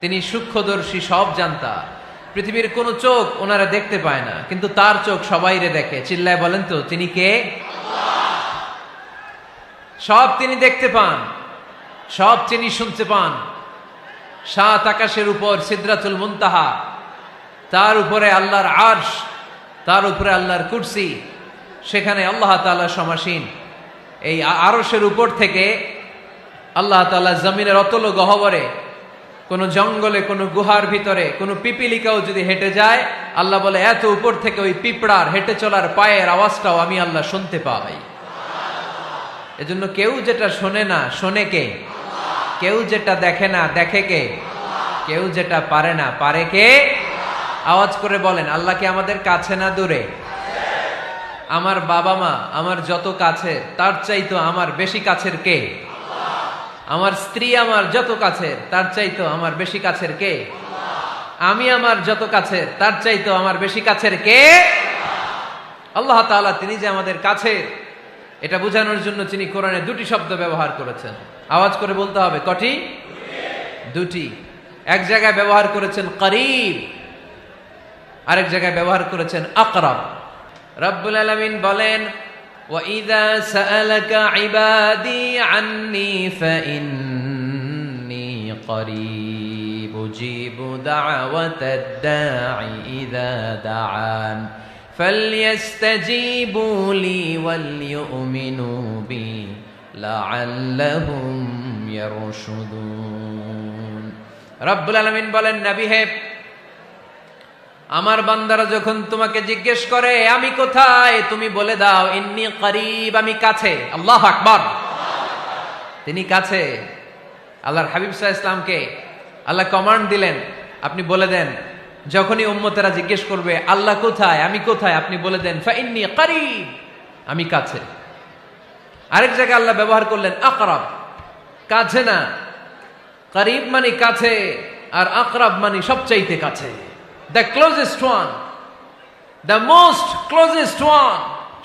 তিনি সূক্ষ্মদর্শী, সব জানতা। পৃথিবীর কোন চোখ ওনারা দেখতে পায় না, কিন্তু তার চোখ সবাইরে দেখে। চিল্লায় বলেন তো তিনি কে? সব তিনি দেখতে পান, সব তিনি শুনতে পান। সাত আকাশের উপর সিদরাতুল মুনতাহা, তার উপরে আল্লাহর আরশ, তার উপরে আল্লাহর কুরসি, সেখানে আল্লাহ তাআলা সমাসীন। এই আরশের উপর থেকে আল্লাহ তাআলা জমিনের অতল গহ্বরে, কোন জঙ্গলে, কোন গুহার ভিতরে কোন পিপিলিকাও যদি হেঁটে যায়, আল্লাহ বলে এত উপর থেকে ওই পিঁপড়ার হেঁটে চলার পায়ের আওয়াজটাও আমি আল্লাহ শুনতে পাই। এজন্য কেউ যেটা শোনে না, শোনে কে? কেউ যেটা দেখে না, দেখে কে? কেউ যেটা পারে না, পারে কে? আওয়াজ করে বলেন, আল্লাহ কি আমাদের কাছে না দূরে? আমার বাবা মা আমার যত কাছে, তার চাইতো আমার বেশি কাছের কে? আমার স্ত্রী আমার যত কাছের, তার চাইতো আমার বেশি কাছের কে? আমি আমার যত কাছের, তার চাইতো আমার বেশি কাছের কে? আল্লাহ তাআলা তিনি যে আমাদের কাছে, এটা বোঝানোর জন্য তিনি কোরআনে দুটি শব্দ ব্যবহার করেছেন। আওয়াজ করে বলতে হবে, কটি? দুটি। এক জায়গায় ব্যবহার করেছেন করিব, আরেক জায়গায় ব্যবহার করেছেন আকরাব। রব্বুল আলামিন বলেন, وَإِذَا سَأَلَكَ عِبَادِي عَنِّي فَإِنِّي قَرِيبٌ أُجِيبُ دَعْوَةَ الدَّاعِ إِذَا دَعَانِ فَلْيَسْتَجِيبُوا لِي وَلْيُؤْمِنُوا بِي لَعَلَّهُمْ يَرْشُدُونَ। রব্বুল আলামিন বলেন, নবী হে, আমার বান্দারা যখন তোমাকে জিজ্ঞেস করে আমি কোথায়, তুমি বলে দাও ইন্নী করিব, আমি কাছে। আল্লাহু আকবার। তিনি কাছে। আল্লাহর হাবিব সাল্লাল্লাহু আলাইহি ওয়াসাল্লামকে আল্লাহ কমান্ড দিলেন, আপনি বলে দেন, যখনই উম্মতেরা জিজ্ঞেস করবে আল্লাহ কোথায়, আমি কোথায়, আপনি বলে দেন ফাইন্নী করিব, আমি কাছে। আরেক জায়গায় আল্লাহ ব্যবহার করলেন আকরাব, কাছে না। করিব মানে কাছে, আর আকরাব মানে সবচাইতে কাছে। The closest one, the most closest one,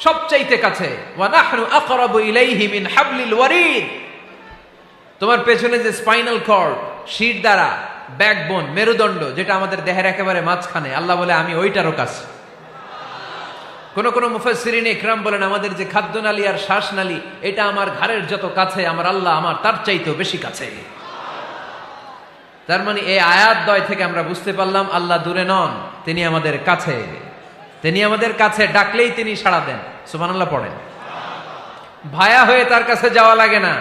সবচাইতে কাছে। ওয়া নাহনু আকরাবু ইলাইহি মিন হাবলিল ওয়ারিদ। তোমার পেছনে যে স্পাইনাল কর্ড, শির দ্বারা, ব্যাকবোন, মেরুদণ্ড, যেটা আমাদের দেহের একেবারে মাঝখানে, আল্লাহ বলে আমি ওইটারও কাছে। কোন কোন মুফাসসিরিন ইকরাম বলেন, আমাদের যে খাদ্যনালী আর শ্বাসনালী, এটা আমার ঘাড়ের যত কাছে, আমার আল্লাহ আমার তার চাইতেও বেশি কাছে। তার মানে এই আয়াত দ্বয় থেকে আমরা বুঝতে পারলাম আল্লাহ দূরে নন, তিনি আমাদের কাছে। তিনি আমাদের কাছে, ডাকলেই তিনি সাড়া দেন। সুবহানাল্লাহ পড়েন। ভায়া হয়ে তার কাছে যাওয়া লাগে না,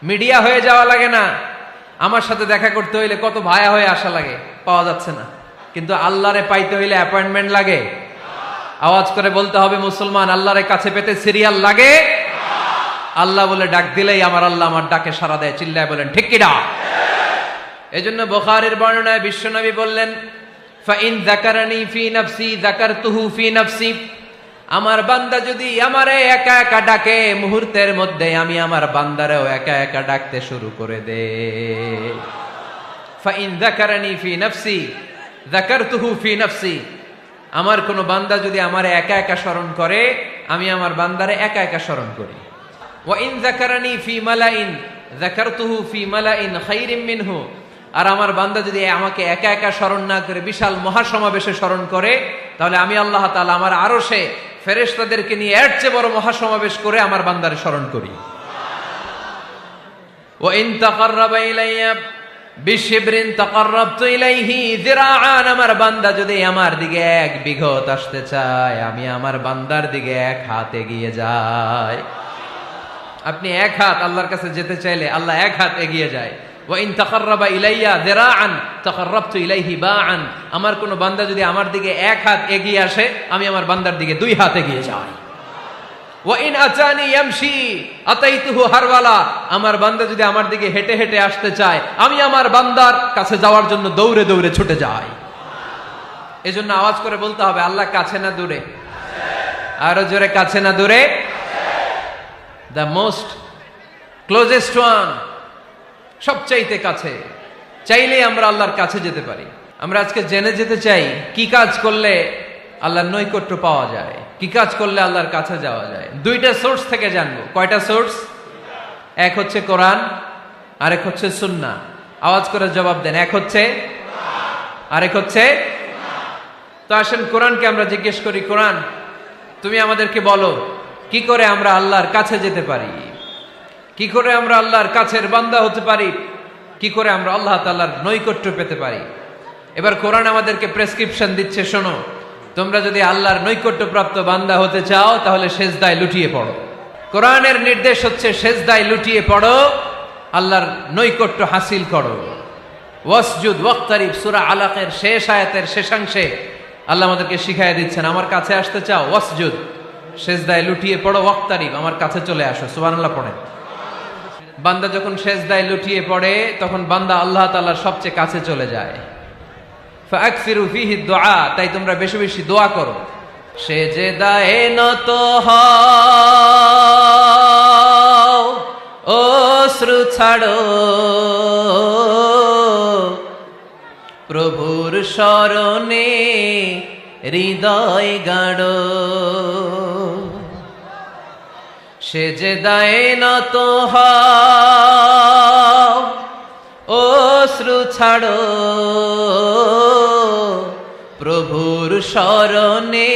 মিডিয়া হয়ে যাওয়া লাগে না। আমার সাথে দেখা করতে হইলে কত ভায়া হয়ে আসা লাগে, পাওয়া যাচ্ছে না। কিন্তু আল্লাহরে পাইতে হইলে অ্যাপয়েন্টমেন্ট লাগে। আওয়াজ করে বলতে হবে মুসলমান, আল্লাহরে কাছে পেতে সিরিয়াল লাগে। আল্লাহ বলে ডাক দিলেই আমার আল্লাহ আমার ডাকে সাড়া দেয়। চিল্লায় বলেন ঠিক কি না? এজন্য বুখারীর বর্ণনায় বিশ্বনবী বললেন, ফাইন যাকারানি ফি নাফসি যাকারতুহু ফি নাফসি। আমার বান্দা যদি আমারে একা একা ডাকে, মুহূর্তের মধ্যে আমি আমার বান্দারেও একা একা ডাকতে শুরু করে দে। ফাইন যাকারানি ফি নাফসি যাকারতুহু ফি নাফসি। আমার কোন বান্দা যদি আমারে একা একা স্মরণ করে, আমি আমার বান্দারে একা একা স্মরণ করি। ওয়া ইন যাকারানি ফি মালাইন যাকারতুহু ফি মালাইন খায়রিম মিনহু। আর আমার বান্দা যদি আমাকে একা একা স্মরণ না করে বিশাল মহাসমাবেশে স্মরণ করে, তাহলে আমি আল্লাহ তাআলা আমার আরশে ফেরেশতাদেরকে নিয়ে এর চেয়ে বড় মহাসমাবেশ করে আমার বান্দারে স্মরণ করি। ওয়া ইন তাকাররাবা ইলাইয়া বিশিবরিন তাকাররাবতু ইলাইহি যিরাআন। আমার বান্দা যদি আমার দিকে এক বিঘত আসতে চায়, আমি আমার বান্দার দিকে এক হাত এগিয়ে যাই। আপনি এক হাত আল্লাহর কাছে যেতে চাইলে আল্লাহ এক হাত এগিয়ে যায়। ওয়া ইন তাকাররাবা ইলাইয়া যিরাআন তাকাররাবতু ইলাইহি বাআন। আমার কোন বান্দা যদি আমার দিকে এক হাত এগিয়ে আসে, আমি আমার বান্দার দিকে দুই হাত এগিয়ে যাই। ওয়া ইন আতানি ইয়ামশি আতাইতুহু হারওয়ালা। আমার বান্দা যদি আমার দিকে হেঁটে হেঁটে আসতে চায়, আমি আমার বান্দার কাছে যাওয়ার জন্য দৌড়ে দৌড়ে ছুটে যাই। এজন্য আওয়াজ করে বলতে হবে, আল্লাহ কাছে না দূরে? আরো জোরে, কাছে না দূরে? দ্য মোস্ট ক্লোজেস্ট ওয়ান, সবচাইতে কাছে। চাইলেই আমরা আল্লাহর কাছে যেতে পারি। আমরা আজকে জেনে যেতে চাই কি কাজ করলে আল্লাহর নৈকট্য পাওয়া যায়, কি কাজ করলে আল্লাহর কাছে যাওয়া যায়। দুইটা সোর্স থেকে জানবো। কয়টা সোর্স? এক হচ্ছে কোরআন, আরেক হচ্ছে সুন্নাহ। আওয়াজ করে জবাব দেন। এক হচ্ছে, আরেক হচ্ছে। তো আসেন কোরআনকে আমরা জিজ্ঞেস করি, কোরআন তুমি আমাদেরকে বলো কি করে আমরা আল্লাহর কাছে যেতে পারি, কি করে আমরা আল্লাহর কাছের বান্দা হতে পারি, কি করে আমরা আল্লাহ তাআলার নৈকট্য পেতে পারি। এবার কোরআন আমাদেরকে প্রেসক্রিপশন দিচ্ছে, শোনো, তোমরা যদি আল্লাহর নৈকট্য প্রাপ্ত বান্দা হতে চাও তাহলে সেজদায় লুটিয়ে পড়ো। কোরআনের নির্দেশ হচ্ছে সেজদায় লুটিয়ে পড়ো, আল্লাহর নৈকট্য হাসিল করো। ওয়াসজুদ ওয়াক্তারিব, সূরা আলাকের শেষ আয়াতের শেষাংশে আল্লাহ আমাদেরকে শিখাইয়া দিচ্ছেন, আমার কাছে আসতে চাও, ওয়াসজুদ, সেজদায় লুটিয়ে পড়ো, ওয়াক্তারিব, আমার কাছে চলে আসো। সুবহানাল্লাহ পড়েন। বান্দা যখন সেজদায় লুটিয়ে পড়ে তখন বান্দা আল্লাহ তাআলার সবচেয়ে কাছে চলে যায়। ফাকসিরু ফিহি দুআ, তাই তোমরা বেশি বেশি দোয়া করো। সেজদায়ে নত হও, অশ্রু ছাড়ো, প্রভুর শরণে হৃদয় গাড়ো। সেজদায়ে নত হও, অশ্রু ছাড়ো, প্রভুর শরণে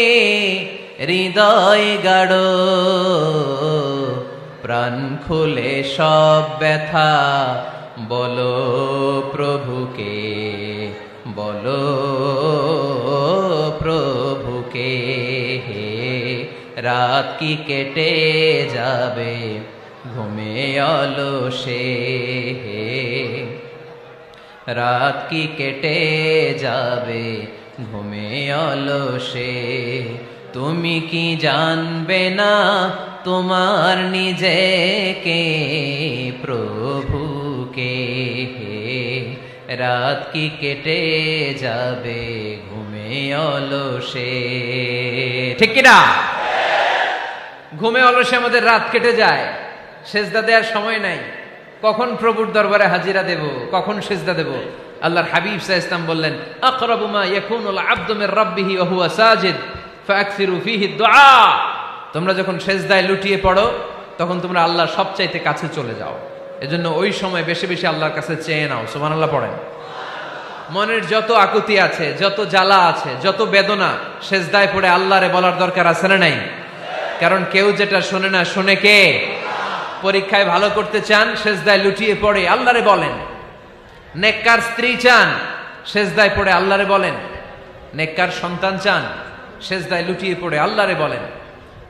হৃদয় গাড়ো। প্রাণ খুলে সব ব্যথা বলো প্রভুকে, বলো প্রভুকে। রাত কি কেটে যাবে ঘুমে অলসে, রাত কি কেটে যাবে ঘুমে অলসে। তুমি কি জানবে না তোমার নিজেকে, প্রভুকে। রাত কি কেটে যাবে ঘুমে অলসে। ঠিক কিনা? ঘুমে অলসে আমাদের রাত কেটে যায়, সেজদা দেওয়ার সময় নাই। কখন প্রভুর দরবারে হাজিরা দেব, কখন সেজদা দেব? আল্লাহর হাবিব সাল্লাল্লাহু আলাইহি ওয়াসাল্লাম বললেন, আকরাবু মা ইয়াকুনুল আবদু মির রাব্বিহি ওয়া হুয়া সাজিদ ফাকসিরু ফিহি দুআ। তোমরা যখন সেজদায় লুটিয়ে পড়ো তখন তোমরা আল্লাহর সবচাইতে কাছে চলে যাও। এজন্য ওই সময় বেশি বেশি আল্লাহর কাছে চেয়ে নাও। সুবহানাল্লাহ পড়েন। মনের যত আকুতি আছে, যত জ্বালা আছে, যত বেদনা, সেজদায় পড়ে আল্লাহরে বলার দরকার আছে না নাই? কারণ কেউ যেটা শোনে না, শোনে কে? পরীক্ষায় ভালো করতে চান, সেজদায় লুটিয়ে পড়ে আল্লাহরে বলেন। নেককার স্ত্রী চান, সেজদায় পড়ে আল্লাহরে বলেন। নেককার সন্তান চান, সেজদায় লুটিয়ে পড়ে আল্লাহরে বলেন।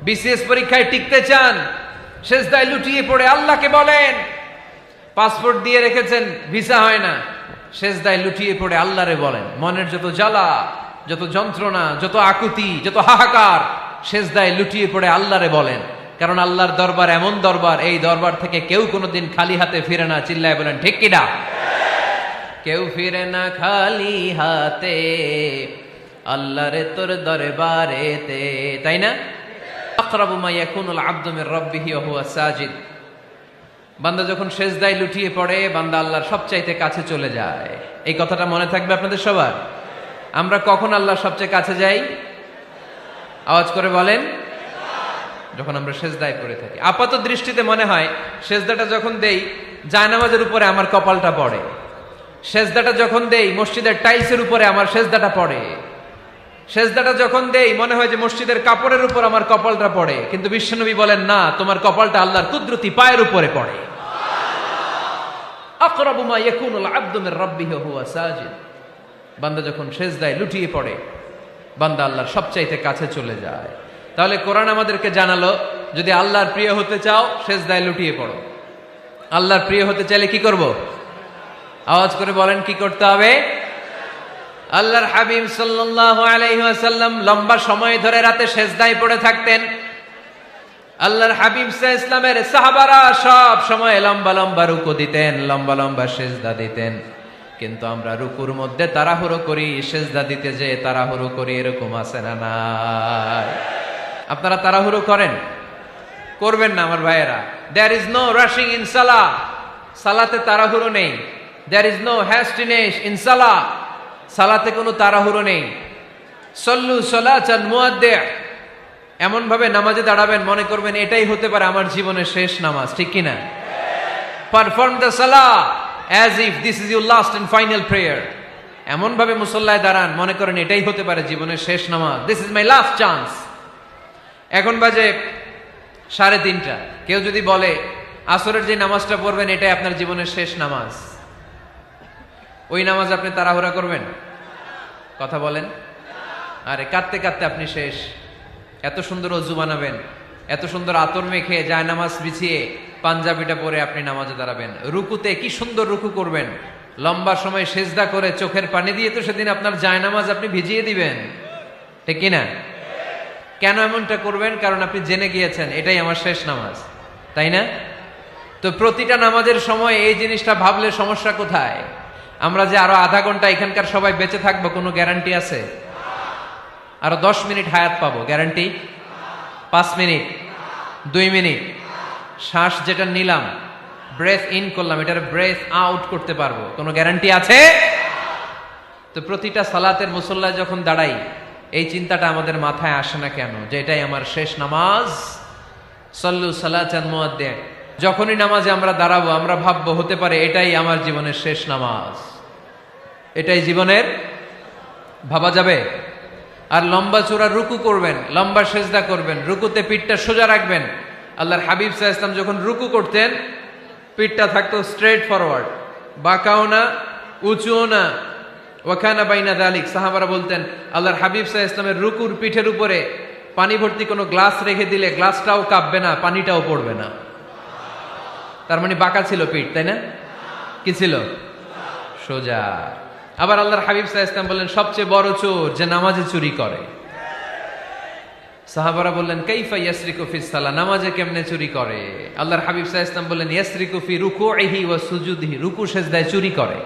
বিসিএস পরীক্ষায় টিকতে চান, সেজদায় লুটিয়ে পড়ে আল্লাহকে বলেন। পাসপোর্ট দিয়ে রেখেছেন, ভিসা হয় না, সেজদায় লুটিয়ে পড়ে আল্লাহরে বলেন। মনের যত জ্বালা, যত যন্ত্রণা, যত আকুতি, যত হাহাকার, সেজদায় লুটিয়ে পড়ে আল্লাহরে বলেন। কারণ আল্লাহর দরবার এমন দরবার, এই দরবার থেকে কেউ কোনোদিন খালি হাতে ফিরে না। চিল্লায় বলেন ঠিক কিনা? কেউ ফিরে না খালি হাতে আল্লাহরে তোর দরবারেতে, তাই না? আকরাবু মা ইয়াকুনুল আবদু মির রাব্বিহি ওয়া হুয়া সাজিদ। বান্দা যখন সেজদায় লুটিয়ে পড়ে, বান্দা আল্লাহর সবচাইতে কাছে চলে যায়। এই কথাটা মনে থাকবে আপনাদের সবার। আমরা কখন আল্লাহর সবচেয়ে কাছে যাই? আওয়াজ করে বলেন। যখন আমরা সেজদায় পড়ে থাকি। আপাত দৃষ্টিতে মনে হয় সেজদাটা যখন দেই জায়নামাজের উপরে আমার কপালটা পড়ে, সেজদাটা যখন দেই মসজিদের টাইলসের উপরে আমার সেজদাটা পড়ে, সেজদাটা যখন দেই মনে হয় যে মসজিদের কাপড়ের উপর আমার কপালটা পড়ে। কিন্তু বিশ্বনবী বলেন, না, তোমার কপালটা আল্লাহর কুদরতি পায়ের উপরে পড়ে। আকরাবু মা ইয়াকুনুল আবদু মির রাব্বিহি ওয়া হুয়া সাজিদ। বান্দা যখন সেজদায় লুটিয়ে পড়ে, বান্দা আল্লাহর সবচাইতে কাছে চলে যায়। তাহলে কোরআন আমাদেরকে জানালো, যদি আল্লাহর প্রিয় হতে চাও সেজদায় লুটিয়ে পড়ো। আল্লাহর প্রিয় হতে চাইলে কি করব? আওয়াজ করে বলেন, কি করতে হবে? আল্লাহর হাবিব সাল্লাল্লাহু আলাইহি ওয়াসাল্লাম লম্বা সময় ধরে রাতে সেজদায় পড়ে থাকতেন। আল্লাহর হাবিব সাল্লাল্লাহু আলাইহি ওয়াসাল্লামের সাহাবারা সব সময় লম্বা লম্বা রুকু দিতেন, লম্বা লম্বা সেজদা দিতেন। কিন্তু আমরা রুকুর মধ্যে তাড়াহুড়ো করি, সেজদা দিতে যে তাড়াহুড়ো করি, এরকম আছে না নাই? আপনারা তাড়াহুড়ো করেন? করবেন না আমার ভাইয়েরা। There is no rushing in সালাহ। সালাতে তাড়াহুড়ো নেই। There is no hastiness in সালাহ। সালাতে কোনো তাড়াহুড়ো নেই। সল্লু সালাতান মুআদ্দি'। এমন ভাবে নামাজে দাঁড়াবেন মনে করবেন এটাই হতে পারে আমার জীবনের শেষ নামাজ, ঠিক কিনা? পারফর্ম দ্য সালাহ as if this is your last and final prayer. এমন ভাবে মুসল্লায় দাঁড়ান মনে করেন এটাই হতে পারে জীবনের শেষ নামাজ, this is my last chance. এখন বাজে 3:30। কেউ যদি বলে আসরের যে নামাজটা পড়বেন এটাই আপনার জীবনের শেষ নামাজ, ওই নামাজ আপনি তাড়াহুড়া করবেন? কথা বলেন। আরে কাঁদতে কাঁদতে আপনি শেষ। এত সুন্দর অজু বানাবেন, এত সুন্দর আতর মেখে যায় নামাজ বিছিয়ে পাঞ্জাবিটা পরে আপনি নামাজে দাঁড়াবেন। রুকুতে কি সুন্দর রুকু করবেন, লম্বা সময় সেজদা করে চোখের পানি দিয়ে তো সেদিন আপনার যায় নামাজ আপনি ভিজিয়ে দিবেন, ঠিক কিনা? কেন এমনটা করবেন? কারণ আপনি জেনে গিয়েছেন এটাই আমার শেষ নামাজ, তাই না? তো প্রতিটা নামাজের সময় এই জিনিসটা ভাবলে সমস্যা কোথায়? আমরা যে আরো আধা ঘন্টা এখানকার সবাই বেঁচে থাকবো কোনো গ্যারান্টি আছে? আরো 10 মিনিট হায়াত পাবো, গ্যারান্টি? 5 মিনিট, 2 মিনিট, শ্বাস যেটা নিলাম, ব্রেথ ইন করলাম, এটার ব্রেথ আউট করতে পারবো, কোনো গ্যারান্টি আছে? তো প্রতিটা সালাতের মুসল্লায় যখন দাঁড়াই এই চিন্তাটা আমাদের মাথায় আসে না কেন যে এটাই আমার শেষ নামাজ? সল্লু সালাতান মুআদ্দিন। যখনই নামাজে আমরা দাঁড়াবো আমরা ভাববো হতে পারে এটাই আমার জীবনের শেষ নামাজ, এটাই জীবনের, ভাবা যাবে? আর লম্বা চূড়া রুকু করবেন, লম্বা সেজদা করবেন, রুকুতে পিঠটা সোজা রাখবেন। আল্লাহর হাবিব সাল্লাল্লাহু আলাইহি ওয়াসাল্লাম যখন রুকু করতেন পিঠটা থাকতো স্ট্রেট ফরওয়ার্ড, বাঁকাও না উঁচুও না, ওয়াকানা বাইনা যালিক। সাহাবারা বলতেন আল্লাহর হাবিব সাল্লাল্লাহু আলাইহি ওয়াসাল্লামের রুকুর পিঠের উপরে পানি ভর্তি কোনো গ্লাস রেখে দিলে গ্লাসটাও কাঁপবে না, পানিটাও পড়বে না। তার মানে বাঁকা ছিল পিঠ, তাই না? কি ছিল? সোজা। আবার আল্লাহর হাবিব সাল্লাল্লাহু আলাইহি ওয়াসাল্লাম বললেন সবচেয়ে বড় চোর যে নামাজে চুরি করে। সাহাবারা বললেন কাইফা ইয়াসরিকু ফিস সালাহ, নামাজে কেমনে চুরি করে? আল্লাহর হাবিব সাল্লাল্লাহু আলাইহি ওয়াসাল্লাম বললেন ইয়াসরিকু ফি রুকুইহি ওয়া সুজুদিহি, রুকু সেজদায় চুরি করে।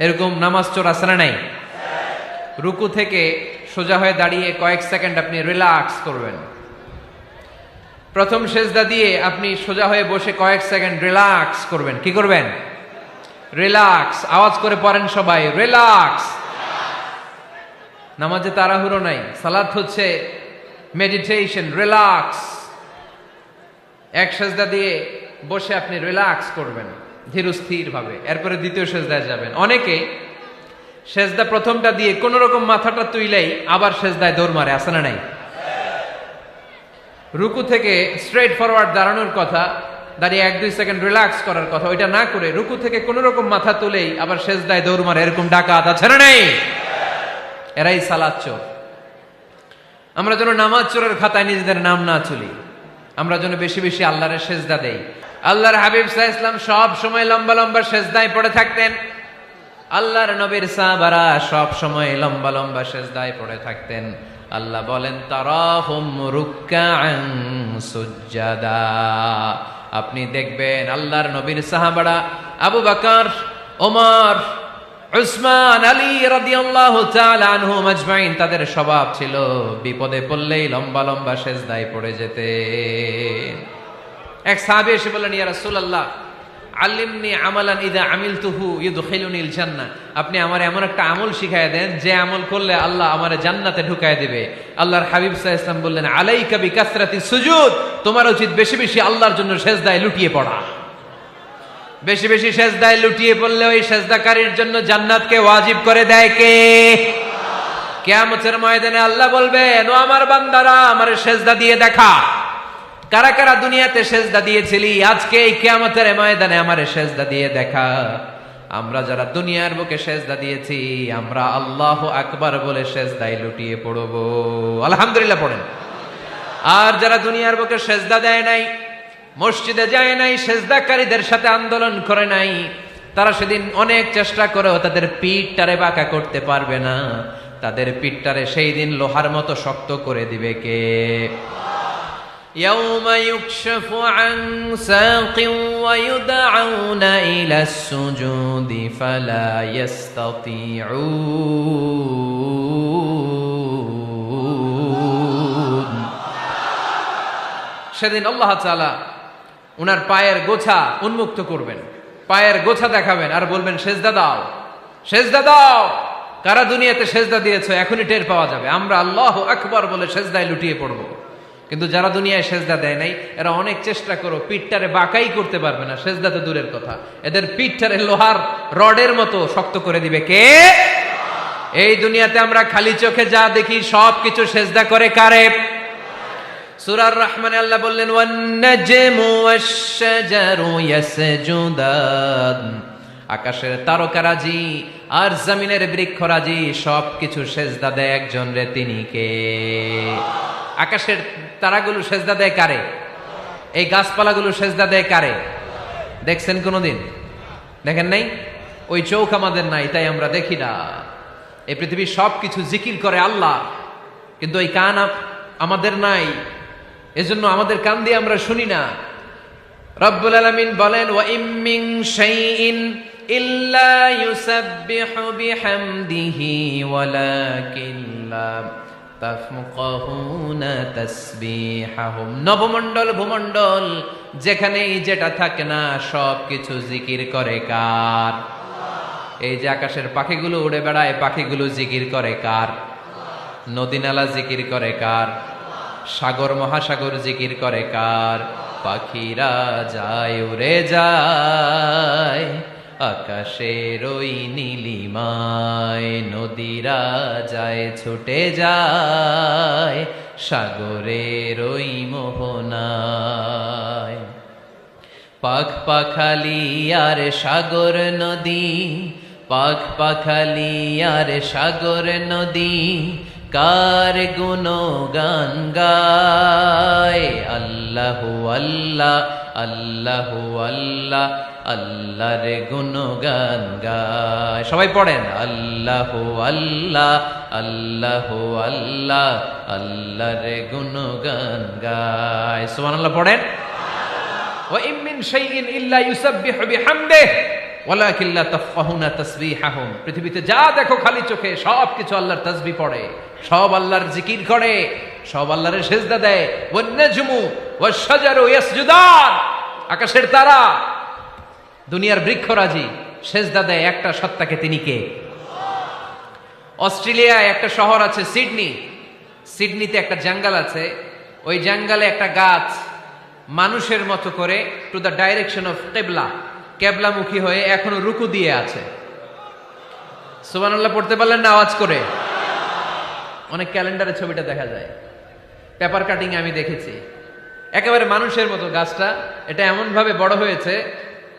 এরকম নামাজ চোর আছে না নাই? রুকু থেকে সোজা হয়ে দাঁড়িয়ে কয়েক সেকেন্ড আপনি রিল্যাক্স করবেন। প্রথম সেজদা দিয়ে আপনি সোজা হয়ে বসে কয়েক সেকেন্ড রিল্যাক্স করবেন। কি করবেন? রিল্যাক্স। আওয়াজ করে পড়েন সবাই, রিল্যাক্স। নামাজে তাড়াহুড়ো নাই, সালাত হচ্ছে মেডিটেশন, রিল্যাক্স। এক সেজদা দিয়ে বসে আপনি রিল্যাক্স করবেন ধীরস্থির ভাবে, এরপরে দ্বিতীয় সেজদায় যাবেন। অনেকে সেজদা প্রথমটা দিয়ে কোন রকম মাথাটা তুইলেই আবার সেজদায় দৌড় মারে, আছে না নাই? রুকু থেকে স্ট্রেট ফরওয়ার্ড দাঁড়ানোর কথা, দাঁড়িয়ে 1-2 সেকেন্ড রিল্যাক্স করার কথা, ওইটা না করে রুকু থেকে কোন রকম মাথা তুলেই আবার সেজদায় দৌড় মারে, এরকম ডাকাত আছে না নাই? এরাই সালাত চোর। আমরা যেন নামাজ চোরের খাতায় নিজেদের নাম না তুলি, আমরা যেন বেশি বেশি আল্লাহর সেজদা দেই। আল্লাহর হাবিব সাল্লাল্লাহু আলাইহি ওয়াসাল্লাম সব সময় লম্বা লম্বা সেজদায় পড়ে থাকতেন। আল্লাহর নবীর সাহাবারা সব সময় লম্বা লম্বা সেজদায় পড়ে থাকতেন। আল্লাহ বলেন তারাহুম রুকআন সুজদা। আপনি দেখবেন আল্লাহর নবীর সাহাবারা আবু বকর, ওমর, উসমান, আলী রাদিয়াল্লাহু তাআলা আনহুম আজমাইন, তাদের স্বভাব ছিল বিপদে পড়লেই লম্বা লম্বা সেজদায় পড়ে যেতেন। এক সাহাবী এসে বললেন ইয়া রাসূলুল্লাহ আল্লিমনি আমালান ইযা আমিলতুহু ইউদখিলুনিল জান্নাহ, আপনি আমার এমন একটা আমল শিখায় দেন যে আমল করলে আল্লাহ আমারে জান্নাতে ঢুকায় দিবে। আল্লাহর হাবিব সাল্লাল্লাহু আলাইহি ওয়াসাল্লাম বললেন আলাইকা বিকাসরাতিস সুজুদ, তোমার উচিত বেশি বেশি আল্লাহর জন্য সেজদায় লুটিয়ে পড়া। বেশি বেশি সেজদায় লুটিয়ে পড়লে ওই সেজদাকারীর জন্য জান্নাতকে ওয়াজিব করে দেয় কে? কিয়ামতের ময়দানে আল্লাহ বলবেন ও আমার বান্দারা আমারে সেজদা দিয়ে দেখা, কারা কারা দুনিয়াতে সেজদা দিয়েছিলি, আজকে এই কিয়ামতের ময়দানে আমারে সেজদা দিয়ে দেখা। আমরা যারা দুনিয়ার বুকে সেজদা দিয়েছি আমরা আল্লাহু আকবার বলে সেজদায় লুটিয়ে পড়ব, আলহামদুলিল্লাহ পড়েন। আর যারা দুনিয়ার বুকে সেজদা দেয় নাই, মসজিদে যায় নাই, সেজদাকারীদের সাথে আন্দোলন করে নাই, তারা সেদিন অনেক চেষ্টা করেও তাদের পিঠটারে বাঁকা করতে পারবে না। তাদের পিঠটারে সেই দিন লোহার মতো শক্ত করে দিবে কে? يوم يكشف عن ساق ويدعون إلى السجود فلا يستطيعون। সেদিন আল্লাহ তাআলা উনার পায়ের গোছা উন্মুক্ত করবেন, পায়ের গোছা দেখাবেন আর বলবেন সেজদা দাও, সেজদা দাও। কারা দুনিয়াতে সেজদা দিয়েছো এখনই টের পাওয়া যাবে। আমরা আল্লাহু আকবার বলে সেজদায় লুটিয়ে পড়ব। কিন্তু যারা দুনিয়ায় সেজদা দেয় নাই এরা অনেক চেষ্টা করো পিঠটারে বাঁকাই করতে পারবে না, সেজদা তো দূরের কথা, এদের পিঠটারে লোহার রডের মতো শক্ত করে দিবে কে? এই দুনিয়াতে আমরা খালি চোখে যা দেখি সব কিছু সেজদা করে কারে? সূরার রহমানে আল্লাহ বললেন ওয়ান নাজমু ওয়াশ-শাজারু ইয়াসজুদান, আকাশের তারকারাজি আর জমিনের বৃক্ষরাজি সব কিছু সেজদা দেয় একজন রে, তিনি কে? আকাশের তারাগুলো সেজদা দেয় কারে? এই গাছপালাগুলো সেজদা দেয় কারে? দেখছেন কোনদিন? দেখেন নাই? ওই চোখ আমাদের নাই, তাই আমরা দেখি না। এই পৃথিবীর সব কিছু জিকির করে আল্লাহ, কিন্তু ওই কান আমাদের নাই, এজন্য আমাদের কান দিয়ে আমরা শুনি না। রব্বুল আলামিন বলেন ওয়া ইম মিন শাইইন ইল্লা ইউসাব্বিহু বিহামদিহি ওয়ালাকিন লা তাফকাহুনা তাসবিহাহুম। নবমণ্ডল ভূমণ্ডল যেখানেই যেটা থাকে না সব কিছু জিকির করে কার? এই যে আকাশের পাখিগুলো উড়ে বেড়ায়, পাখিগুলো জিকির করে কার? নদী নালা জিকির করে কার? সাগর মহাসাগর জিকির করে কার? পাখিরা যায় উড়ে যায় আকাশের ওই নীলিমায়, নদীরা যায় ছুটে যায় সাগরের ওই মোহনায়। পাখ পাখালি আর সাগর নদী, পাখ পাখালি আর সাগর নদী কার গুণগান গায়? আল্লাহু আল্লাহ আল্লাহু আল্লাহ আল্লাহর গুণগান গায়। সবাই পড়েন আল্লাহু আল্লাহ আল্লাহু আল্লাহ আল্লাহর গুণগান গায়। সুবহানাল্লাহ পড়েন। ওয়া ইম মিন শাইইন ইল্লা ইউসাব্বিহু বিহামদিহি ওয়ালাকিন লা তাফকাহুনা তাসবিহাহুম। পৃথিবীতে যা দেখো খালি চোখে সব কিছু আল্লাহর তাসবিহ পড়ে, সব আল্লাহর জিকির করে, সব আল্লাহর সেজদা দেয়। ওয়ান নাজমু ওয়াশ-শাজারু ইয়াসজুদান, আকাশের তারা দুনিয়ার বৃক্ষরাজি সেজদা দেয় একটা সত্তাকে, তিনি কে? অস্ট্রেলিয়ায় একটা শহর আছে সিডনি, সিডনিতে একটা জঙ্গল আছে, ওই জঙ্গলে একটা গাছ মানুষের মতো করে টু দ্য ডাইরেকশন অফ কিবলা, কেবলামুখী হয়ে এখনো রুকু দিয়ে আছে। সুবহানাল্লাহ পড়তে পারলেন না আওয়াজ করে? অনেক ক্যালেন্ডারে ছবিটা দেখা যায়, পেপার কাটিং আমি দেখেছি। একেবারে মানুষের মতো গাছটা, এটা এমন ভাবে বড় হয়েছে,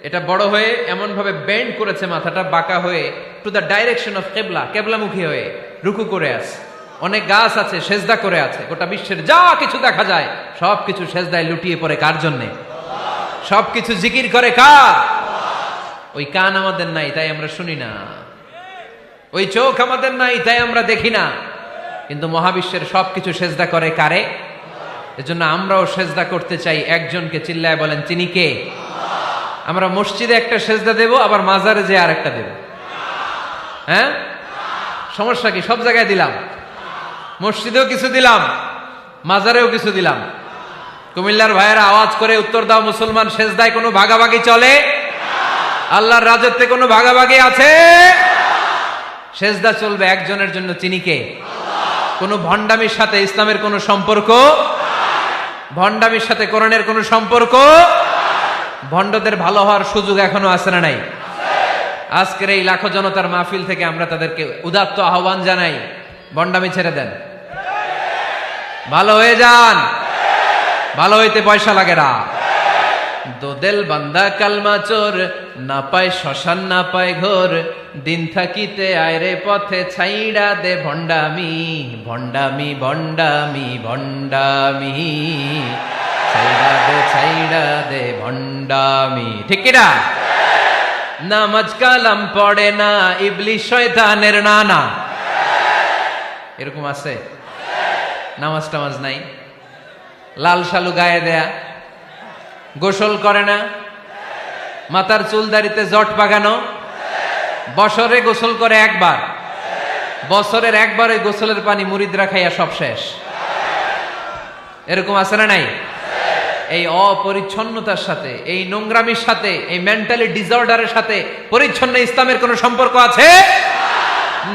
এটা বড় হয়ে এমন ভাবে বেন্ড করেছে, মাথাটা বাঁকা হয়ে টু দ্য ডাইরেকশন অফ কিবলা, কেবলামুখী হয়ে রুকু করে আছে। অনেক গাছ আছে সেজদা করে আছে। গোটা বিশ্বের যা কিছু দেখা যায় সব কিছু সেজদায় লুটিয়ে পড়ে কার জন্যে? সব কিছু জিকির করে কার? ওই কান আমাদের নাই, তাই আমরা শুনি না। ওই চোখ আমাদের নাই, তাই আমরা দেখি না। কিন্তু মহাবিশ্বের সবকিছু সেজদা করে কারে? এজন্য আমরাও সেজদা করতে চাই একজনকে। চিল্লায় বলেন তিনি কে? আমরা মসজিদে একটা সেজদা দেব, আবার মাজারে যে আরেকটা দেব। হ্যাঁ, সমস্যা কি? সব জায়গায় দিলাম, মসজিদেও কিছু দিলাম, মাজারেও কিছু দিলাম। কুমিল্লার ভাইয়েরা আওয়াজ করে উত্তর দাও, মুসলমান সেজদায় কোনো ভাগাভাগি চলে? আল্লাহর রাজত্বে কোনো ভাগাভাগি আছে? সেজদা চলবে একজনের জন্য, তিনি কে? কোনো ভণ্ডামির সাথে ইসলামের কোনো সম্পর্ক? ভণ্ডামির সাথে কোরআনের কোনো সম্পর্ক? ভণ্ডদের ভালো হওয়ার সুযোগ এখনো আছে না নাই? আজকের এই লাখো জনতার মাহফিল থেকে আমরা তাদেরকে উদাত্ত আহ্বান জানাই, ভণ্ডামি ছেড়ে দেন, ভালো হয়ে যান। ভালো হইতে পয়সা লাগে না। দোদেল বান্দা কালমা চোর, না পায় শ্মশান না পায় ঘোর, দিন থাকিতে আয়রে পথে ছাইড়া দে ভণ্ডামি, ভণ্ডামি ভণ্ডামি ভণ্ডামি, ছাইড়া দে ভণ্ডামি। ঠিক কিনা? নামাজ কালাম পড়ে না, ইবলিশ শয়তানের নানা। এরকম আছে? নামাজ টামাজ নাই, লাল শালু গায়ে দেয়া, গোসল করে না, মাথার চুল দাড়িতে জট পাকানো, বছরে গোসল করে একবার, বছরের একবার ওই গোসলের পানি মুরিদরা খাইয়া সব শেষ। এরকম আছে না নাই? এই অপরিচ্ছন্নতার সাথে, এই নোংরামির সাথে, এই মেন্টালি ডিসঅর্ডারের সাথে পরিচ্ছন্ন ইসলামের কোন সম্পর্ক আছে?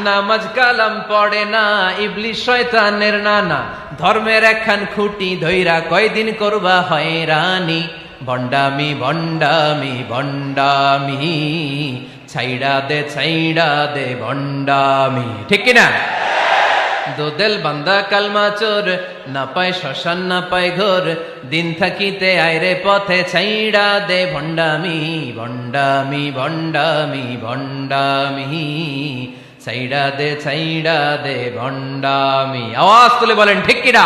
নামাজ কালাম পড়ে না, ইবলিস শয়তানের নানা, ধর্মের একখান খুঁটি ধইরা কয়দিন করবা হয়রানি, ভণ্ডামি ভণ্ডামি ভণ্ডামি, ছাইড়া দে ভণ্ডামি। ঠিক কিনা? দোদেল বান্দা কালমা চোর, না পায় শ্মশান না পায় ঘোর, দিন থাকিতে আইরে পথে ছাইড়া দে ভণ্ডামি ভণ্ডামি ভণ্ডামি ভণ্ডামি, ছাইড়া দে ভণ্ডামি। আওয়াজ তুলে বলেন ঠিক কিনা?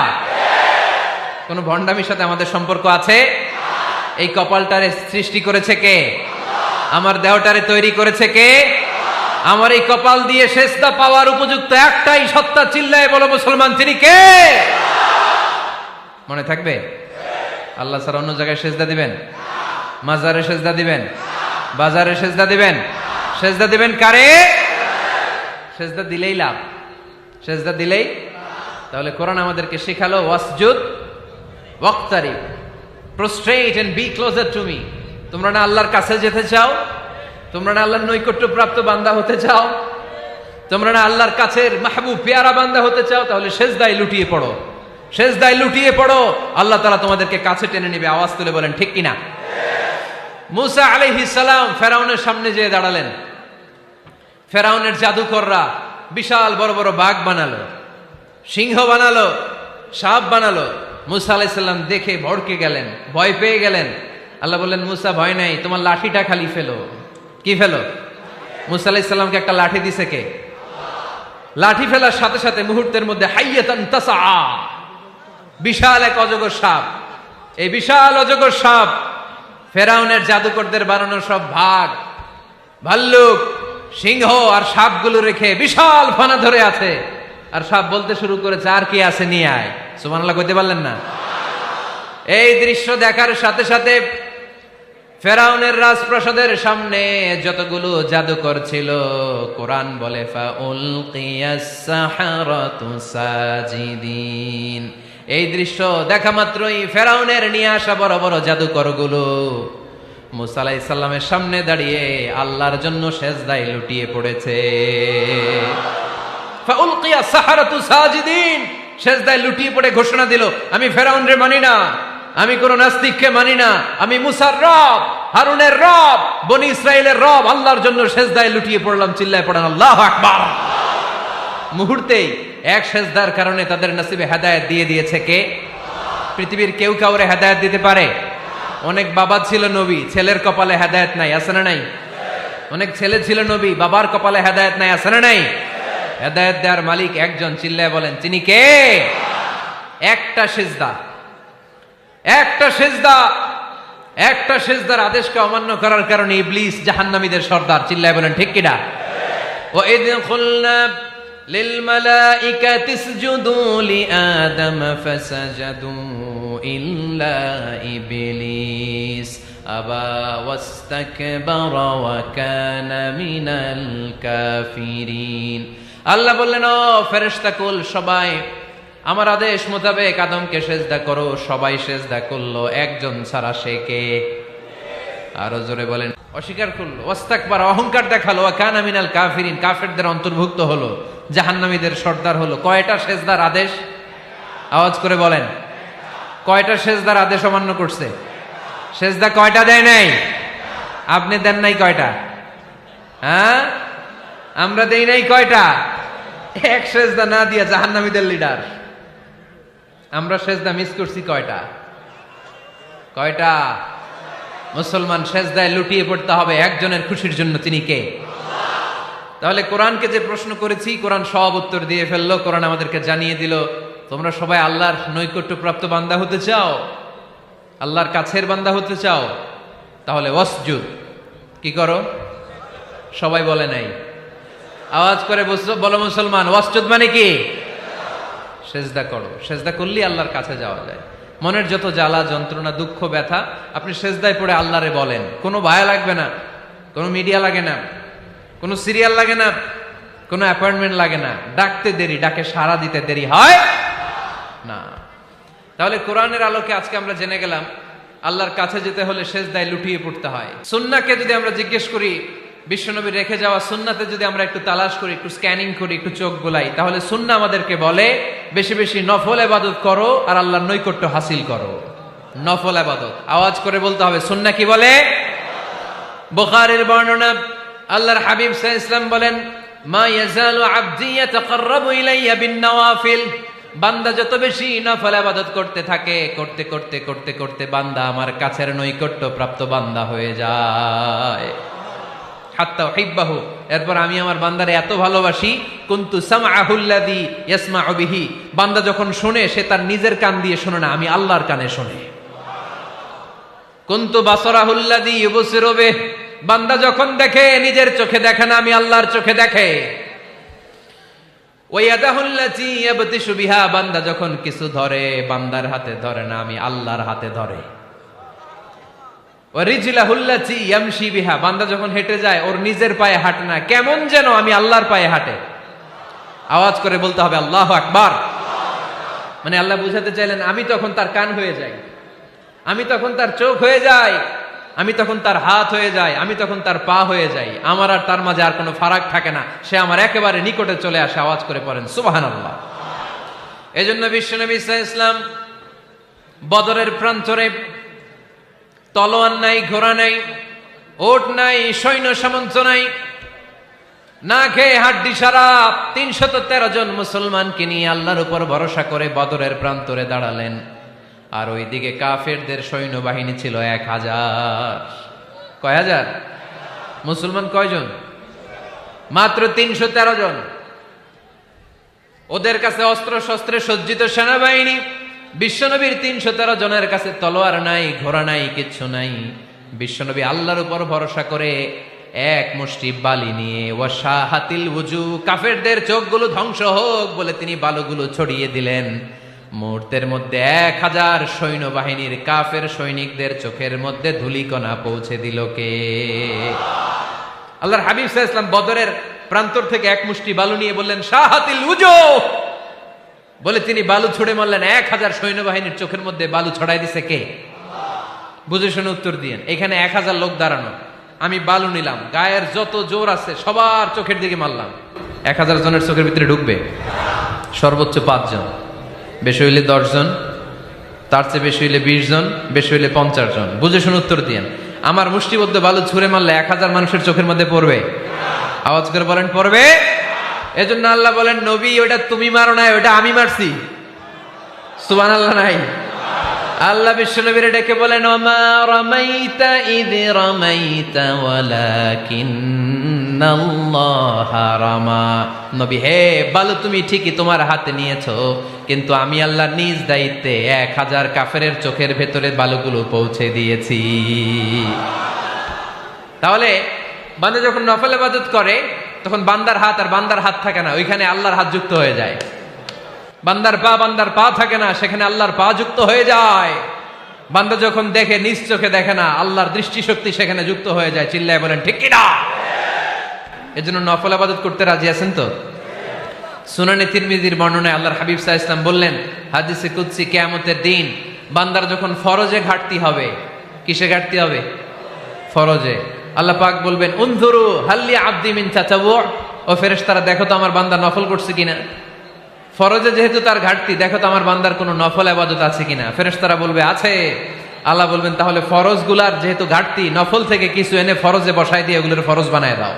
কোন ভণ্ডামির সাথে আমাদের সম্পর্ক আছে? এই কপালটারে সৃষ্টি করেছে কে? আমার দেহটারে তৈরি করেছে কে? আমার এই কপাল দিয়ে সেজদা পাওয়ার উপযুক্ত একটাই সত্তা, চিল্লায় বলো মুসলমান, তিনি কে? মনে থাকবে? আল্লাহ ছাড়া অন্য জায়গায় সেজদা দিবেন? মাজারে সেজদা দিবেন? বাজারে সেজদা দিবেন? সেজদা দিবেন কারে? সেজদা দিলেই লাভ, সেজদা দিলেই। তাহলে কোরআন আমাদেরকে শেখালো ওয়াসজুদ ওয়াক্তারিব, prostrate and be closer to me. তোমরা না আল্লাহর কাছে যেতে চাও? তোমরা না আল্লাহর নৈকট্য প্রাপ্ত বান্দা হতে চাও? তোমরা না আল্লাহর কাছের মাহবুব পেয়ারা বান্দা হতে চাও? তাহলে সেজদায় লুটিয়ে পড়ো, সেজদায় লুটিয়ে পড়ো, আল্লাহ তাআলা তোমাদেরকে কাছে টেনে নেবে। আওয়াজ তুলে বলেন ঠিক কিনা? মুসা আলাইহিস সালাম ফেরাউনের সামনে যেয়ে দাঁড়ালেন। ফেরাউনের জাদুকররা বিশাল বড় বড় বাঘ বানালো, সিংহ বানালো, সাপ বানালো। মুসা আলাইহিস সালাম দেখে ভড়কে গেলেন, ভয় পেয়ে গেলেন। আল্লাহ বললেন, মুসা ভয় নাই, তোমার লাঠিটা খালি ফেলো। কি ফেলো? মুসা আলাইহিস সালামকে একটা লাঠি দিছে কে? লাঠি ফেলার সাথে সাথে মুহূর্তের মধ্যে হাইয়াতান তাসআ, বিশাল এক অজগর সাপ। এই বিশাল অজগর সাপ ফেরাউনের জাদুকরদের বানানো সব ভাগ, ভাল্লুক, সিংহ আর সাপগুলো রেখে বিশাল ফানা ধরে আছে। আর সাপ বলতে শুরু করেছে, আর কি আছে নিয়ে আয়। সুবহানাল্লাহ কইতে পারলেন না? এই দৃশ্য দেখার সাথে সাথে ফেরাউনের রাজপ্রাসাদের সামনে যতগুলো জাদুকর ছিল, কোরআন বলে ফাউলকিয়াস সাহারাতু সাজিদিন। এই দৃশ্য দেখা মাত্রই ফেরাউনের নিয়ে আসা বড় বড় জাদুকরগুলো মুসা আলাইহিস সালামের সামনে দাঁড়িয়ে আল্লাহর জন্য সেজদায় লুটিয়ে পড়েছে। ফাউলকিয়াস সাহারাতু সাজিদিন, সেজদায় লুটিয়ে পড়ে ঘোষণা দিল, আমি ফেরাউনরে মানি না, আমি কোন নাস্তিককে মানি না, আমি মুসার রব, হারুনের রব, বনি ইসরাইলের রব, আল্লাহর জন্য সেজদায় লুটিয়ে পড়লাম। চিল্লায় পড়েন আল্লাহু আকবার। মুহূর্তেই এক সেজদার কারণে তাদের নসিবে হেদায়েত দিয়ে দিয়েছে কে? পৃথিবীর কেউ কাউরে হেদায়েত দিতে পারে? অনেক বাবা ছিল নবী, ছেলের কপালে হেদায়েত নাই, আছে না নাই? অনেক ছেলে ছিল নবী, বাবার কপালে হেদায়েত নাই, আছে না নাই? হেদায়েত দেওয়ার মালিক একজন, চিল্লায় বলেন তিনি কে? একটা সিজদা, একটা সিজদা, একটা সিজদার আদেশকে অমান্য করার কারণে ইবলিস জাহান্নামীদের সর্দার। চিল্লায় বলেন ঠিক কিনা? ওয়া ইয কুলনা লিল মালাইকাতি ইসজুদু লিআদম ফাসাজাদু ইল্লা ইবলিস আবা ওয়াস্তাকবারা ওয়া কানা মিনাল কাফিরিন। আল্লাহ বললেন, ও ফেরেশতা কুল সবাই আমার আদেশ মোতাবেক আদমকে সেজদা করো। সবাই সেজদা করলো, একজন ছাড়া, সে কে? আরো জোরে বলেন। অস্বীকার করলো, ওয়াস্তাকবার, অহংকার দেখালো, ওয়া কানা মিনাল কাফিরিন, কাফেরদের অন্তর্ভুক্ত হলো, জাহান্নামীদের সর্দার হলো। কয়টা সেজদার আদেশ? আওয়াজ করে বলেন, কয়টা সেজদার আদেশ অমান্য করছে? সেজদা কয়টা দেয় নাই? আপনি দেন নাই কয়টা? হ্যাঁ, আমরা দেই নাই কয়টা? এক সেজদা না দিয়া জাহান্নামীদের লিডার। আমরা সেজদা মিস করছি কয়টা? কয়টা? মুসলমান সেজদায় লুটিয়ে পড়তে হবে একজনের খুশির জন্য, তিনি কে? তাহলে কোরআনকে যে প্রশ্ন করেছি, কোরআন সব উত্তর দিয়ে ফেললো। কোরআন আমাদেরকে জানিয়ে দিল, তোমরা সবাই আল্লাহর নৈকট্যপ্রাপ্ত বান্দা হতে চাও, আল্লাহর কাছের বান্দা হতে চাও, তাহলে ওয়াসজুদ, কি করো? সবাই বলে নাই, আওয়াজ করে বলো মুসলমান, ওয়াসজুদ মানে কি? সেজদা করো। সেজদা করলেই আল্লাহর কাছে যাওয়া যায়। মনের যত জ্বালা যন্ত্রণা দুঃখ ব্যথা আপনি সেজদায় পড়ে আল্লাহরে বলেন। কোনো ভায়া লাগবে না, কোনো মিডিয়া লাগে না, কোনো সিরিয়াল লাগে না, কোনো অ্যাপয়েন্টমেন্ট লাগে না। ডাকতে দেরি, ডাকে সাড়া দিতে দেরি হয় না। তাহলে কোরআনের আলোকে আজকে আমরা জেনে গেলাম আল্লাহর কাছে যেতে হলে সেজদায় লুটিয়ে পড়তে হয়। সুন্নাহকে যদি আমরা জিজ্ঞেস করি বিশ্বনবী রেখে যাওয়া সুন্নাতে যদি আমরা একটু তালাশ করি, একটু স্ক্যানিং করি, একটু চোখ গোলাই, তাহলে সুন্নাহ আমাদেরকে বলে বেশি বেশি নফল ইবাদত করো আর আল্লাহর নৈকট্য হাসিল করো। নফল ইবাদত আওয়াজ করে বলতে হবে। সুন্নাহ কি বলে? বুখারীর বর্ণনা, আল্লাহর হাবিব সাল্লাল্লাহু আলাইহি ওয়াসাল্লাম বলেন, মা ইয়াজালু আবদি ইয়াতাকাররাবু ইলাইয়া বিন-নওয়াফিল, বান্দা যত বেশি নফল ইবাদত করতে থাকে, করতে করতে করতে করতে বান্দা আমার কাছের নৈকট্য প্রাপ্ত বান্দা হয়ে যায়। হাত্তা উহিব্বাহু, এরপর আমি আমার বান্দারে এত ভালোবাসি, কুনতু সামআহুল্লাযী ইয়াসমাউ বিহি, বান্দা যখন শুনে সে তার নিজের কান দিয়ে শুনে না, আমি আল্লাহর কানে শুনে। কুনতু বাসারাহুল্লাযী ইউবসিরু বিহি, বান্দা যখন দেখে নিজের চোখে দেখে না, আমি আল্লাহর চোখে দেখে। ওয়ায়াদাহুল্লাতী ইয়াবতিশু বিহা, বান্দা যখন কিছু ধরে বান্দার হাতে ধরে না, আমি আল্লাহর হাতে ধরে। ওয়ারিজলাহুল্লাতী ইয়ামশি বিহা, বান্দা যখন হেঁটে যায় ওর নিজের পায়ে হাঁটে না, কেমন যেন আমি আল্লাহর পায়ে হাঁটে। আওয়াজ করে বলতে হবে আল্লাহু আকবার। মানে আল্লাহ বুঝাতে চাইলেন আমি তখন তার কান হয়ে যাই, আমি তখন তার চোখ হয়ে যাই, আমি তখন তার হাত হয়ে যাই, আমি তখন তার পা হয়ে যাই, আমার আর তার মাঝে আর কোনো ফারাক থাকে না, সে আমার একেবারে নিকটে চলে আসে। আওয়াজ করে পড়েন সুবহানাল্লাহ। এজন্য বিশ্বনবী সাল্লাল্লাহু আলাইহি ওয়াসাল্লাম বদরের প্রান্তরে তলোয়ার নাই, ঘোড়া নাই, ওট নাই, সৈন্য সামন্ত নাই, না খেয়ে হাড্ডি সারা ৩১৩ জন মুসলমানকে নিয়ে আল্লাহর উপর ভরসা করে বদরের প্রান্তরে দাঁড়ালেন। আর ওইদিকে কাফেরদের সৈন্যবাহিনী ছিল ১,০০০। কয় হাজার? মুসলমান কয়জন? মাত্র ৩১৩ জন। ওদের কাছে অস্ত্র শস্ত্রে সজ্জিত সেনাবাহিনী, বিশ্বনবীর ৩১৩ জনের কাছে তলোয়ার নাই, ঘোড়া নাই, কিচ্ছু নাই। বিশ্বনবী আল্লাহর উপর ভরসা করে এক মুষ্টি বালি নিয়ে, ওয়াশাহাতিল ওযু, কাফেরদের চোখগুলো ধ্বংস হোক বলে তিনি বালুগুলো ছড়িয়ে দিলেন। মুহূর্তের মধ্যে ১,০০০ সৈন্যবাহিনীর কাফের সৈনিকদের চোখের মধ্যে ধূলিকণা পৌঁছে দিল কে? আল্লাহর হাবিব সাল্লাল্লাহু আলাইহি ওয়াসাল্লাম বদরের প্রান্তর থেকে এক মুষ্টি বালু নিয়ে বললেন শাহাতিল ওযু, বলে তিনি বালু ছুড়ে মারলেন। ১,০০০ সৈন্যবাহিনীর চোখের মধ্যে বালু ছড়াই দিছে কে? বুঝে শুনে উত্তর দিয়েন। এখানে ১,০০০ লোক দাঁড়ানো, আমি বালু নিলাম, গায়ের যত জোর আছে সবার চোখের দিকে মারলাম। ১,০০০ জনের চোখের ভিতরে ঢুকবে? সর্বোচ্চ ৫ জন, বেশি হইলে ১০ জন, তার চেয়ে বেশি হইলে ২০ জন, বেশি হইলে ৫০ জন। বুঝে শুনে উত্তর দিয়েন। আমার মুষ্টিবদ্ধ বালু ছুঁড়ে মারলে ১,০০০ মানুষের চোখের মধ্যে পড়বে? আওয়াজ করে বলেন পড়বে। এজন্য আল্লাহ বলেন নবী ওটা তুমি মারো নাই, ওটা আমি মারছি। সুবহানাল্লাহ নাই? আল্লাহ বিশ্বনবীর ডেকে বলেন ওমা রামাইতা ইয রামাইতা ওয়ালাকিন্নাল্লাহা রামা। নবী হে, বালু তুমি ঠিকই তোমার হাতে নিয়েছো, কিন্তু আমি আল্লাহ নিজ দায়িত্বে ১,০০০ কাফেরের চোখের ভেতরে বালুগুলো পৌঁছে দিয়েছি। তাহলে বান্দা যখন নফল ইবাদত করে তখন বান্দার হাত আর বান্দার হাত থাকে না, ওইখানে আল্লাহর হাত যুক্ত হয়ে যায়। বান্দার পা থাকে না, সেখানে আল্লাহর পা যুক্ত হয়ে যায়। বান্দা যখন দেখে নিজ চোখে দেখে না, আল্লাহর দৃষ্টিশক্তি সেখানে যুক্ত হয়ে যায়। চিল্লায় বলেন ঠিক কিনা? এজন্য নফল ইবাদত করতে রাজি আছেন তো? সুনানে তিরমিজির বর্ণনায় আল্লাহর হাবিব সাল্লাল্লাহু আলাইহি ওয়াসাল্লাম বললেন হাদিসে কুদসি, কিয়ামতের দিন বান্দার যখন ফরজে ঘাটতি হবে, কিসে ঘাটতি হবে? ফরজে। আল্লাহ পাক বলবেন উনজুরু হাল্লি আবদি মিন তাতাওয়ু, ও ফেরেশতারা দেখো তো আমার বান্দা নফল করছে কিনা। ফরজে যেহেতু তার ঘাটতি, দেখো তো আমার বান্দার কোনো নফল ইবাদত আছে কিনা। ফেরেশতারা বলবে আছে। আল্লাহ বলবেন তাহলে ফরজগুলার যেহেতু ঘাটতি, নফল থেকে কিছু এনে ফরজে বসাই দিয়ে ওগুলোর ফরজ বানায় দাও।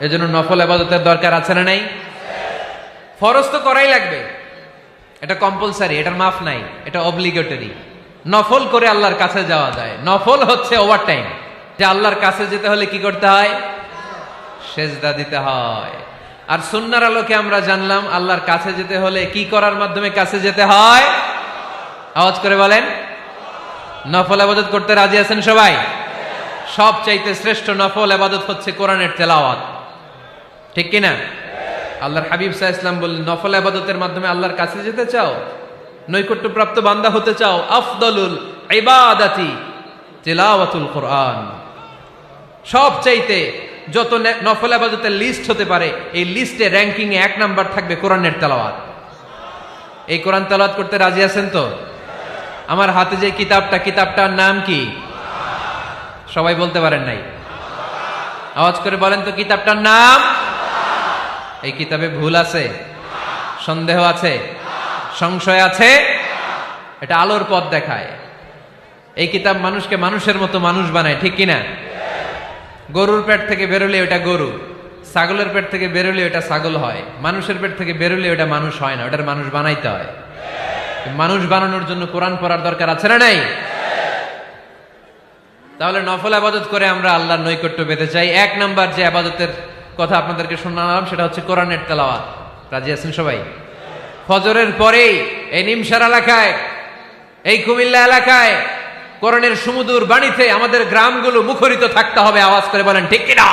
এজন্য নফল ইবাদতের দরকার আছে না নাই? ফরজ তো করাই লাগবে, এটা কম্পালসারি, এটার মাফ নাই, এটা অব্লিগেটরি। নফল করে আল্লাহর কাছে যাওয়া যায়। নফল হচ্ছে ওভারটাইম, যে আল্লাহর কাছে যেতে হলে কি করতে হয়? সেজদা দিতে হয়। আর সুন্নাহর আলোকে আমরা জানলাম আল্লাহর কাছে যেতে হলে কি করার মাধ্যমে কাছে যেতে হয়? আওয়াজ করে বলেন নফল ইবাদত করতে রাজি আছেন সবাই? সবচাইতে শ্রেষ্ঠ নফল ইবাদত হচ্ছে কোরআনের তেলাওয়াত, ঠিক কিনা? আল্লাহর হাবিব সাল্লাল্লাহু আলাইহি ওয়াসাল্লাম বললেন নফল ইবাদতের মাধ্যমে আল্লাহর কাছে যেতে চাও, নৈকট্যপ্রাপ্ত বান্দা হতে চাও, আফদলুল ইবাদাতি তিলাওয়াতুল কোরআন। সবচাইতে যত নফল ইবাদতের লিস্ট হতে পারে, এই লিস্টে র্যাঙ্কিং এ ১ নাম্বার থাকবে কোরআনের তেলাওয়াত। এই কোরআন তেলাওয়াত করতে রাজি আছেন তো? আমার হাতে যে কিতাবটার নাম কি? সবাই বলতে পারেন নাই? আওয়াজ করে বলেন তো কিতাবটার নাম? এই কিতাবে ভুল আছে, সন্দেহ আছে, সংশয় আছে? এটা আলোর পথ দেখায়। এই কিতাব মানুষকে মানুষের মতো মানুষ বানায়, ঠিক কিনা? গরুর পেট থেকে বেরোলে ওটা গরু, ছাগলের পেট থেকে বেরোলে ওটা ছাগল হয়, মানুষের পেট থেকে বেরোলে ওটা মানুষ হয় না, ওটার মানুষ বানাইতে হয়। মানুষ বানানোর জন্য কোরআন পড়ার দরকার আছে না নাই? তাহলে নফল আবাদত করে আমরা আল্লাহর নৈকট্য পেতে চাই। এক নাম্বার যে আবাদতের কথা আপনাদেরকে শোনালাম সেটা হচ্ছে কোরআনের তেলাওয়াত। রাজি আছেন সবাই? ফজরের পরেই এই নিমসার এলাকায়, এই কুমিল্লা এলাকায় কোরআনের সুমধুর বাণীতে আমাদের গ্রামগুলো মুখরিত থাকতে হবে। আওয়াজ করে বলেন ঠিক কিনা?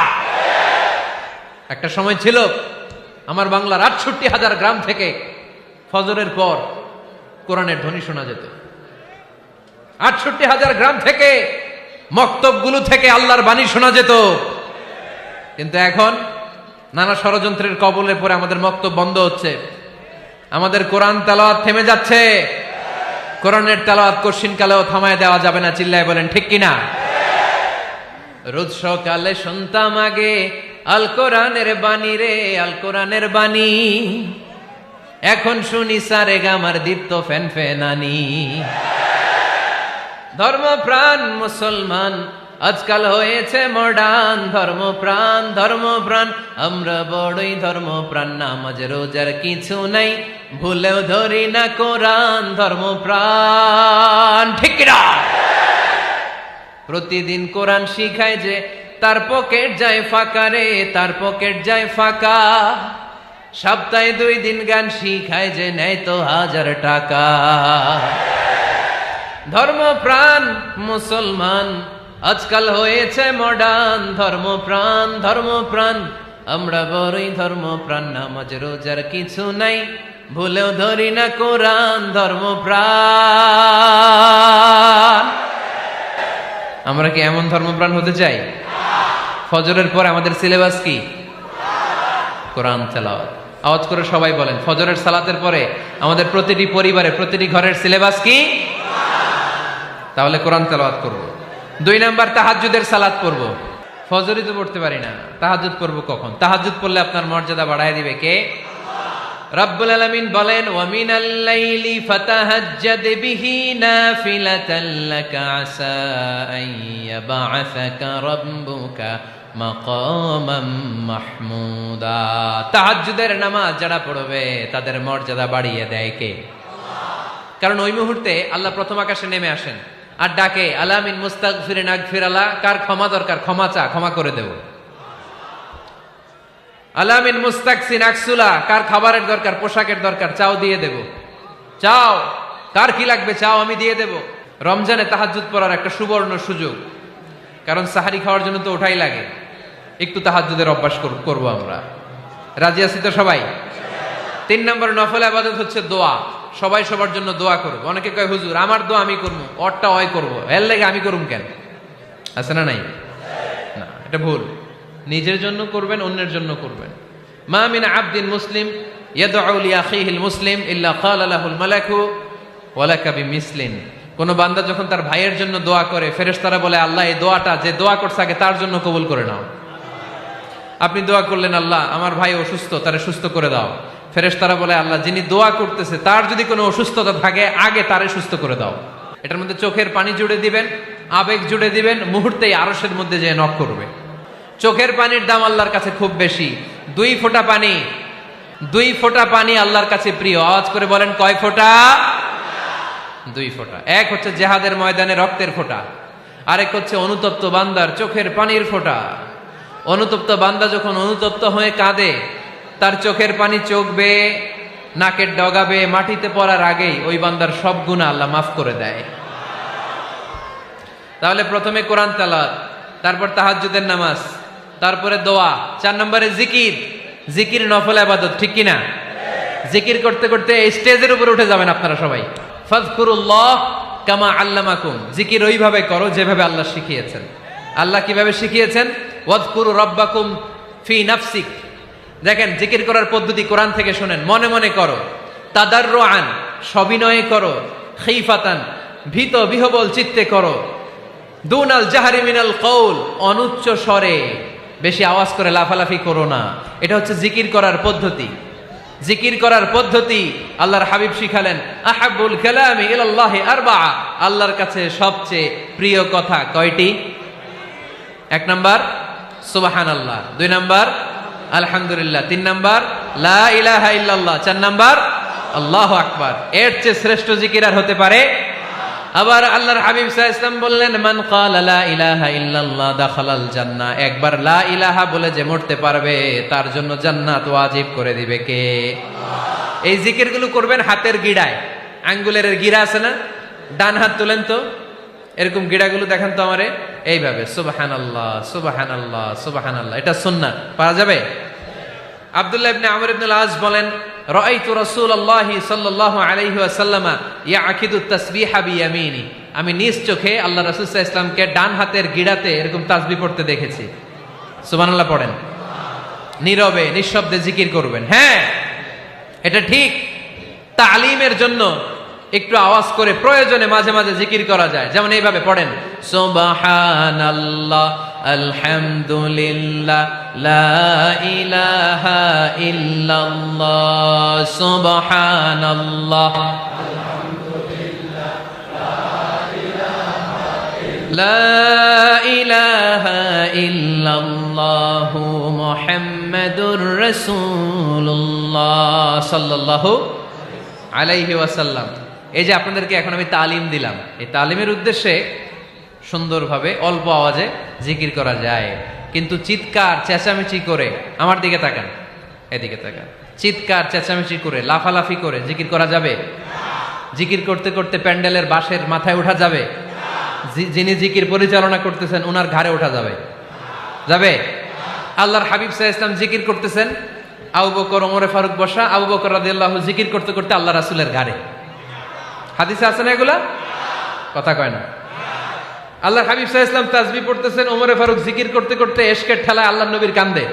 একটা সময় ছিল আমার বাংলার ৬৮,০০০ গ্রাম থেকে ফজরের পর কোরআনের ধ্বনি শোনা যেত। ৬৮,০০০ গ্রাম থেকে মক্তবগুলো থেকে আল্লাহর বাণী শোনা যেত। কিন্তু এখন নানা ষড়যন্ত্রের কবলে পড়ে আমাদের মক্তব বন্ধ হচ্ছে, আমাদের কোরআন তেলাওয়াত থেমে যাচ্ছে। কোরআনের তেলাওয়াত কশিনকালেও থামায় দেওয়া যাবে না। চিল্লায় বলেন ঠিক কিনা? রোজ সকালে শুনতাম আগে আল কোরআনের বাণী রে, আল কোরআনের বাণী। এখন শুনি সারে গামার দীপ্ত ফ্যান ফেনানি। ধর্মপ্রাণ মুসলমান আজকাল হয়েছে মডার্ন। ধর্মপ্রাণ ধর্মপ্রাণ আমরা বড়ই ধর্মপ্রাণ। নামাজ রোজার কিছু নাই, ভুলেও ধরি না কোরআন। ধর্মপ্রাণ ঠিক না? প্রতিদিন কোরআন শিখায় যে তার পকেট যায় ফাঁকা রে, তার পকেট যায় ফাঁকা। সপ্তাহে 2 দিন গান শিখায় যে নেয় তো 1000 টাকা। ধর্মপ্রাণ মুসলমান আজকাল হয়েছে মডার্ন। ধর্মপ্রাণ ধর্মপ্রাণ আমরা বড়ই ধর্মপ্রাণ। নামাজ রোজার কিছু নাই, ভুলেও ধরি না কোরআন। ধর্মপ্রাণ। আমরা কি এমন ধর্মপ্রাণ হতে চাই? ফজরের পর আমাদের সিলেবাস কি? কোরআন তেলাওয়াত। আওয়াজ করে সবাই বলেন, ফজরের সালাতের পরে আমাদের প্রতিটি পরিবারে, প্রতিটি ঘরের সিলেবাস কি? তাহলে কোরআন তেলাওয়াত করব। 2 নাম্বার তাহাজ্জুদের সালাত পড়ব। ফজরই তো পড়তে পারি না, তাহাজ্জুদ পড়ব কখন? তাহাজ্জুদ পড়লে আপনার মর্যাদা বাড়ায় দিবে কে? রব্বুল আলামিন বলেন, ওয়া মিনাল লাইলি ফাতাহাজ্জাদ বিহি নাফিলাতান লাকা আসা আন ইয়াবআসাকা রাব্বুকা মাকামাম মাহমুদা। তাহাজ্জুদের নামাজ যারা পড়বে তাদের মর্যাদা বাড়িয়ে দেয় কে? কারণ ওই মুহূর্তে আল্লাহ প্রথম আকাশে নেমে আসেন আর ডাকে, আলা মিন মুস্তাগফিরিন আগফিরালা। কার ক্ষমা দরকার? ক্ষমা চা, ক্ষমা করে দেব। আলা মিন মুস্তাকসিন আকসুলা। কার খাবারের দরকার? পোশাকের দরকার? চাও, দিয়ে দেব। চাও, কার কি লাগবে? চাও, আমি দিয়ে দেব। রমজানে তাহাজ্জুদ পড়ার একটা সুবর্ণ সুযোগ, কারণ সাহারি খাওয়ার জন্য তো ওঠাই লাগে। একটু তাহাজ্জুদের অভ্যাস করব আমরা। রাজি আছি তো সবাই? 3 নম্বর নফল ইবাদত হচ্ছে দোয়া। সবাই সবার জন্য দোয়া করব। অনেকে কয়, হুজুর আমার দোয়া আমি করবো, ওরটা ওই করবো, এর লাগে আমি করুম কেন? আছে না নাই? না, এটা ভুল। নিজের জন্য করবেন, অন্যের জন্য করবেন। মা মিন আবদিন মুসলিম ইয়াদউ লিআখিহিল মুসলিম ইল্লা ক্বালা লাহুল মালাকু ওয়া লাকা বিমিসলিন। কোন বান্দা যখন তার ভাইয়ের জন্য দোয়া করে, ফেরেশতারা বলে, আল্লাহ এই দোয়াটা যে দোয়া করছে আগে তার জন্য কবুল করে নাও। আপনি দোয়া করলেন, আল্লাহ আমার ভাই অসুস্থ, তারে সুস্থ করে দাও। ফেরেশতারা বলে, আল্লাহ যিনি দোয়া করতেছে তার যদি কোনো অসুস্থতা থাকে আগে তারে সুস্থ করে দাও। এটার মধ্যে চোখের পানি জুড়ে দিবেন, আবেগ জুড়ে দিবেন, মুহূর্তেই আরশের মধ্যে যে নক করবে। চোখের পানির দাম আল্লাহর কাছে খুব বেশি। 2 ফোঁটা পানি, 2 ফোঁটা পানি আল্লাহর কাছে প্রিয়। আওয়াজ করে বলেন, কয় ফোঁটা? 2 ফোঁটা। এক হচ্ছে জিহাদের ময়দানে রক্তের ফোঁটা, আরেক হচ্ছে অনুতপ্ত বান্দার চোখের পানির ফোঁটা। অনুতপ্ত বান্দা যখন অনুতপ্ত হয়ে কাঁদে, তার চোখের পানি চোখ বেয়ে নাকের ডগাবে মাটিতে পড়ার আগেই ওই বান্দার সব গুনাহ আল্লাহ মাফ করে দেয়। তাহলে প্রথমে কোরআন তেলাওয়াত, তারপর তাহাজ্জুদের নামাজ, তারপরে দোয়া। 4 নম্বরে জিকির। জিকির নফল ইবাদত, ঠিক কিনা? জিকির করতে করতে এই স্টেজের উপরে উঠে যাবেন আপনারা সবাই। ফাযকুরুল্লাহ কামা আল্লামাকুম। জিকির ওইভাবে করো যেভাবে আল্লাহ শিখিয়েছেন। আল্লাহ কিভাবে শিখিয়েছেন? ওয়াযকুরু রাব্বাকুম ফি নাফসিক। দেখেন, জিকির করার পদ্ধতি কোরআন থেকে শুনেন। মনে মনে করো, তাদাররুআন সবিনয়ে করো, খিফাতান ভীত বিহবল চিত্তে করো, দুনাল জাহরি মিনাল কওল অনুচ্চ স্বরে, বেশি আওয়াজ করে লাফালাফি করো না। এটা হচ্ছে জিকির করার পদ্ধতি। জিকির করার পদ্ধতি আল্লাহর হাবিব শিখালেন, আহাব্বুল কালামি ইলাল্লাহি আরবাআ, আল্লাহর কাছে সবচেয়ে প্রিয় কথা কয়টি? 1 নাম্বার সুবহানাল্লাহ, 2 নাম্বার আলহামদুলিল্লাহ, 3 নাম্বার লা ইলাহা ইল্লাল্লাহ, 4 নাম্বার আল্লাহু আকবার। এর চেয়ে শ্রেষ্ঠ জিকির আর হতে পারে? আবার আল্লাহর হাবিব সাল্লাল্লাহু আলাইহি ওয়াসাল্লাম বললেন, মান ক্বালা লা ইলাহা ইল্লাল্লাহ দাখালাল জান্নাহ, একবার লা ইলাহা বলে যে মরতে পারবে তার জন্য জান্নাত ওয়াজিব করে দিবে কে? আল্লাহ। এই জিকিরগুলো করবেন হাতের গিড়ায়, আঙ্গুলের গিড়া আছে না, ডান হাত তুলেন তো, এরকম গিড়াগুলো দেখেন তো আমারে, এইভাবে সুবহানাল্লাহ সুবহানাল্লাহ সুবহানাল্লাহ, এটা সুন্নাহ, পারা যাবে? আব্দুল্লাহ ইবনে আমর ইবনে আল-আস বলেন, রাআইতু রাসূলুল্লাহি সাল্লাল্লাহু আলাইহি ওয়াসাল্লাম ইয়াকিদু তাসবিহা বিয়ামিনি, আমি নিজ চোখে আল্লাহ রাসূল সাল্লাল্লাহু আলাইহি ওয়াসাল্লামকে ডান হাতের গিড়াতে এরকম তাসবিহ পড়তে দেখেছি। সুবহানাল্লাহ পড়েন, নীরবে নিঃশব্দে জিকির করবেন। হ্যাঁ, এটা ঠিক। তালিমের জন্য একটু আওয়াজ করে প্রয়োজনে মাঝে মাঝে জিকির করা যায়, যেমন এইভাবে পড়েন, সুবহানাল্লাহ আলহামদুলিল্লাহ লা ইলাহা ইল্লাল্লাহ, সুবহানাল্লাহ লা ইলাহা ইল্লাল্লাহ মুহাম্মাদুর রাসূলুল্লাহ সাল্লাল্লাহু আলাইহি ওয়াসাল্লাম। এই যে আপনাদেরকে এখন আমি তালিম দিলাম, এই তালিমের উদ্দেশ্যে সুন্দরভাবে অল্প আওয়াজে জিকির করা যায়, কিন্তু চিৎকার চেঁচামেচি করে, আমার দিকে তাকান, এদিকে তাকান, চিৎকার চেঁচামেচি করে লাফালাফি করে জিকির করা যাবে? জিকির করতে করতে প্যান্ডেলের বাঁশের মাথায় ওঠা যাবে? যিনি জিকির পরিচালনা করতেছেন ওনার ঘাড়ে ওঠা যাবে? যাবে? আল্লাহর হাবিব সাল্লাল্লাহু আলাইহি ওয়াসাল্লাম জিকির করতেছেন, আবু বকর ওমরে ফারুক বসা, আবু বকর রাদিয়াল্লাহু জিকির করতে করতে আল্লাহ রাসূলের ঘাড়ে। হাদিসে আছে না এগুলা? কথা কয় না। আল্লাহর হাবিব সাল্লাল্লাহু আলাইহি ওয়াসাল্লাম তাসবিহ পড়তেছেন, ওমরে ফারুক জিকির করতে করতে এশকের ঠেলায় আল্লাহর নবীর কান্দে।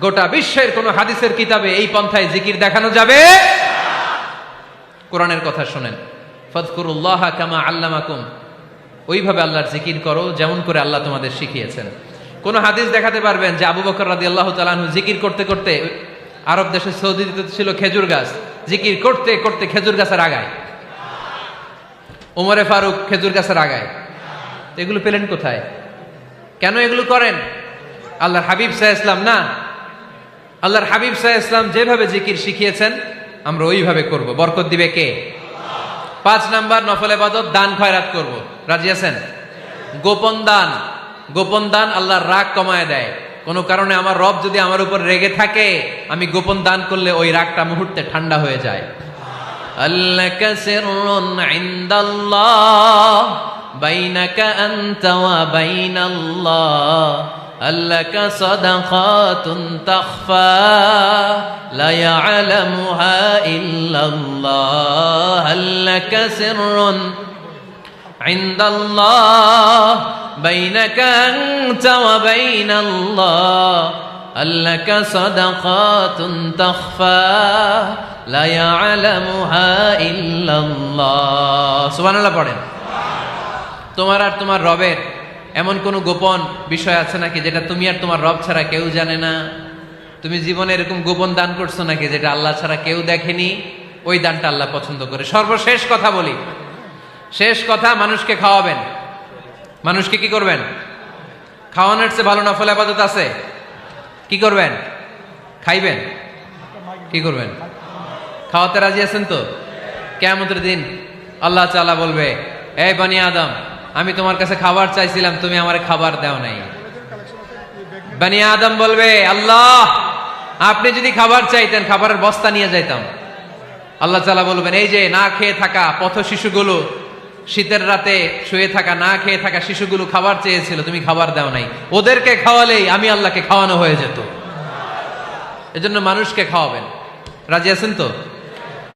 গোটা বিশ্বের কোন হাদিসের কিতাবে এই পন্থায় জিকির দেখানো যাবে? কোরআনের কথা শুনেন, ফাযকুরুল্লাহা কামা আল্লামাকুম, ওইভাবে আল্লাহর জিকির করো যেমন করে আল্লাহ তোমাদের শিখিয়েছেন। কোন হাদিস দেখাতে পারবেন যে আবু বকর রাদিয়াল্লাহু তাআলা আনহু জিকির করতে করতে, আরব দেশে সৌদিতে ছিল খেজুর গাছ, জিকির করতে করতে খেজুর গাছের আগায়, ওমরে ফারুক খেজুর গাছের আগায়, এগুলো পেলেন কোথায়? কেন এগুলো করেন? আল্লাহর হাবিব সাল্লাল্লাহু আলাইহি ওয়াসাল্লাম না, আল্লাহর হাবিব সাল্লাল্লাহু আলাইহি ওয়াসাল্লাম যেভাবে জিকির শিখিয়েছেন আমরা ওইভাবে করব। বরকত দিবে কে? 5 নাম্বার নফল ইবাদত, দান খয়রাত করব। রাজি আছেন? গোপন দান, গোপন দান আল্লাহর রাগ কমায় দেয়। কোন কারণে আমার রব যদি আমার উপর রেগে থাকে, আমি গোপন দান করলে ওই রাগটা মুহূর্তে ঠান্ডা হয়ে যায়। আল্লাকা সিররুন ইনদাল্লাহ বাইনাকা আনতা ওয়া বাইনাল্লাহ, আল্লাকা সাদাকাতুন তাখফা লা ইয়ালামুহা ইল্লাল্লাহ, আল্লাকা সিররুন ইনদাল্লাহ বাইনাকা আনতা ওয়া বাইনাল্লাহ, আল্লাকা সাদাকাতুন তাখফা লা ইয়ালামুহা ইল্লাল্লাহ। সুবহানাল্লাহ পড়েন। তোমার আর তোমার রবের এমন কোন গোপন বিষয় আছে নাকি যেটা তুমি আর তোমার রব ছাড়া কেউ জানে না? তুমি জীবনে এরকম গোপন দান করছো নাকি যেটা আল্লাহ ছাড়া কেউ দেখেনি? ওই দানটা আল্লাহ পছন্দ করে। সর্বশেষ কথা বলি, শেষ কথা, মানুষকে খাওয়াবেন। মানুষকে কি করবেন? খাওয়ানোর চেয়ে ভালো নফল ইবাদত আছে? কি করবেন? খাইবেন। কি করবেন? খাওয়াতে রাজি আছেন তো? কিয়ামতের দিন আল্লাহ তাআলা বলবে, এই বনি আদম, আমি তোমার কাছে খাবার চাইছিলাম, তুমি আমারে খাবার দাও নাই। বনি আদম বলবে, আল্লাহ আপনি যদি খাবার চাইতেন খাবারের বস্তা নিয়ে যাইতাম। আল্লাহ তাআলা বলবেন, এই যে না খেয়ে থাকা পথ শিশুগুলো, শীতের রাতে শুয়ে থাকা না খেয়ে থাকা শিশুগুলো খাবার চেয়েছিল, তুমি খাবার দাও নাই, ওদেরকে খাওয়ালেই আমি আল্লাহকে খাওয়ানো হয়ে যেত। এজন্য মানুষকে খাওয়াবেন। রাজি আছেন তো?